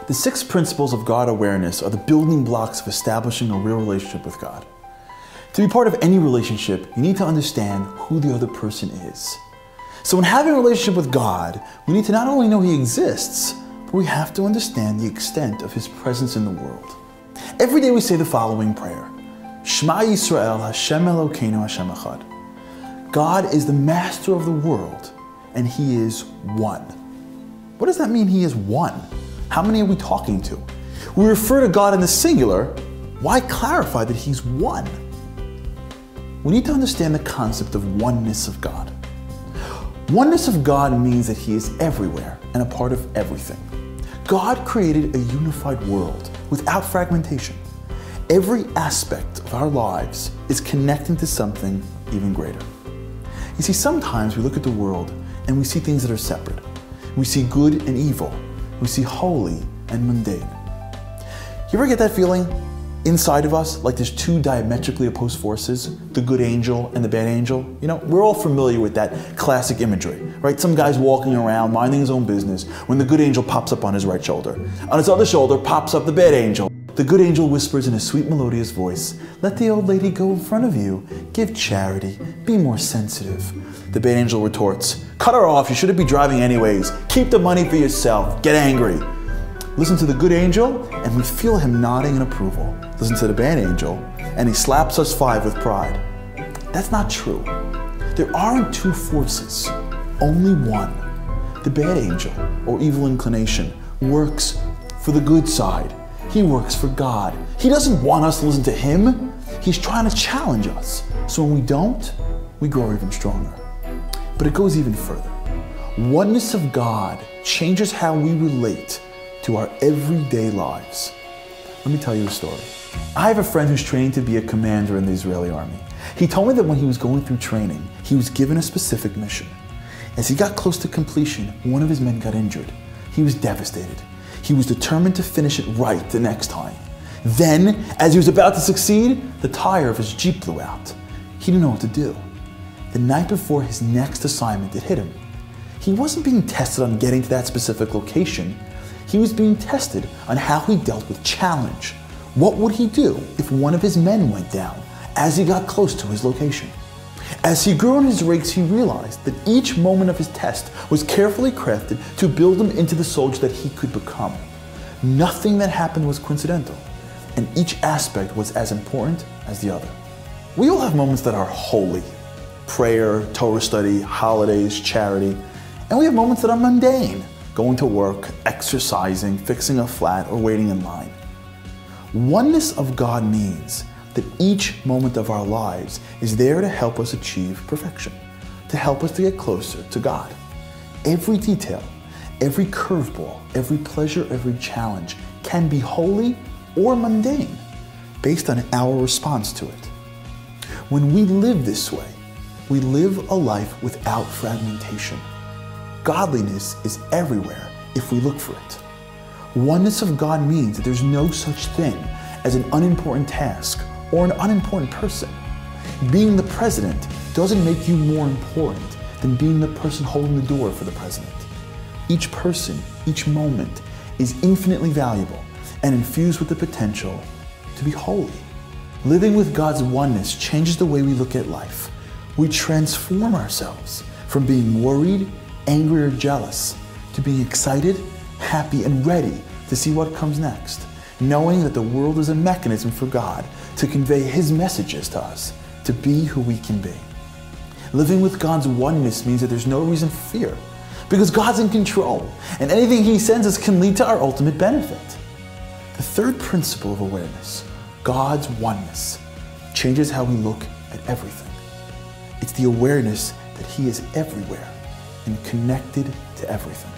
The 6 principles of God awareness are the building blocks of establishing a real relationship with God. To be part of any relationship, you need to understand who the other person is. So when having a relationship with God, we need to not only know He exists, but we have to understand the extent of His presence in the world. Every day we say the following prayer: Shema Yisrael, Hashem Elokeinu, Hashem Echad. God is the master of the world, and He is one. What does that mean, He is one? How many are we talking to? We refer to God in the singular. Why clarify that He's one? We need to understand the concept of oneness of God. Oneness of God means that He is everywhere and a part of everything. God created a unified world without fragmentation. Every aspect of our lives is connecting to something even greater. You see, sometimes we look at the world and we see things that are separate. We see good and evil. We see holy and mundane. You ever get that feeling inside of us like there's 2 diametrically opposed forces, the good angel and the bad angel? You know, we're all familiar with that classic imagery, right? Some guy's walking around minding his own business when the good angel pops up on his right shoulder. On his other shoulder pops up the bad angel. The good angel whispers in a sweet melodious voice, "Let the old lady go in front of you. Give charity. Be more sensitive." The bad angel retorts, "Cut her off. You shouldn't be driving anyways. Keep the money for yourself. Get angry." Listen to the good angel, and we feel him nodding in approval. Listen to the bad angel, and he slaps us 5 with pride. That's not true. There aren't 2 forces, only one. The bad angel, or evil inclination, works for the good side. He works for God. He doesn't want us to listen to him. He's trying to challenge us. So when we don't, we grow even stronger. But it goes even further. Oneness of God changes how we relate to our everyday lives. Let me tell you a story. I have a friend who's training to be a commander in the Israeli army. He told me that when he was going through training, he was given a specific mission. As he got close to completion, one of his men got injured. He was devastated. He was determined to finish it right the next time. Then, as he was about to succeed, the tire of his Jeep blew out. He didn't know what to do. The night before his next assignment, it hit him. He wasn't being tested on getting to that specific location. He was being tested on how he dealt with challenge. What would he do if one of his men went down as he got close to his location? As he grew in his ranks, he realized that each moment of his test was carefully crafted to build him into the soldier that he could become. Nothing that happened was coincidental, and each aspect was as important as the other. We all have moments that are holy: prayer, Torah study, holidays, charity. And we have moments that are mundane: going to work, exercising, fixing a flat, or waiting in line. Oneness of God means that each moment of our lives is there to help us achieve perfection, to help us to get closer to God. Every detail, every curveball, every pleasure, every challenge can be holy or mundane based on our response to it. When we live this way, we live a life without fragmentation. Godliness is everywhere if we look for it. Oneness of God means that there's no such thing as an unimportant task or an unimportant person. Being the president doesn't make you more important than being the person holding the door for the president. Each person, each moment is infinitely valuable and infused with the potential to be holy. Living with God's oneness changes the way we look at life. We transform ourselves from being worried, angry, or jealous to being excited, happy, and ready to see what comes next, knowing that the world is a mechanism for God to convey His messages to us, to be who we can be. Living with God's oneness means that there's no reason for fear, because God's in control, and anything He sends us can lead to our ultimate benefit. The 3rd principle of awareness, God's oneness, changes how we look at everything. It's the awareness that He is everywhere and connected to everything.